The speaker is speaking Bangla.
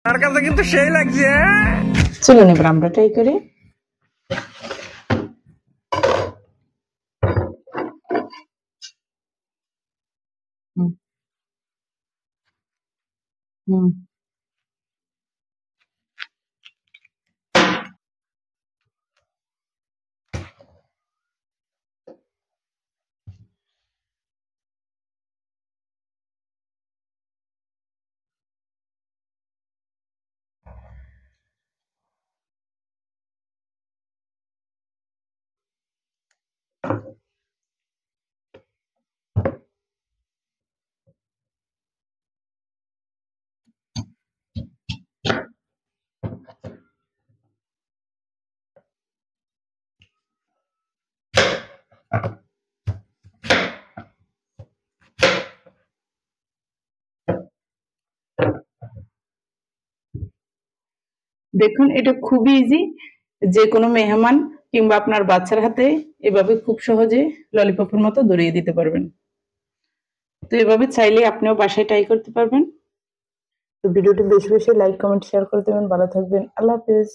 তার কাছে কিন্তু সেই লাগছে। চলুন এবার আমরা ট্রাই করি। হুম হুম দেখুন এটা খুবই ইজি, যে কোনো মেহমান কিংবা আপনার বাচ্চার হাতে এভাবে খুব সহজে ললিপপের মতো ধরিয়ে দিতে পারবেন। তো এভাবে চাইলে আপনিও বাসায় ট্রাই করতে পারবেন। তো ভিডিওটি বেশি বেশি লাইক কমেন্ট শেয়ার করে দেবেন। ভালো থাকবেন। আল্লাহ হাফেজ।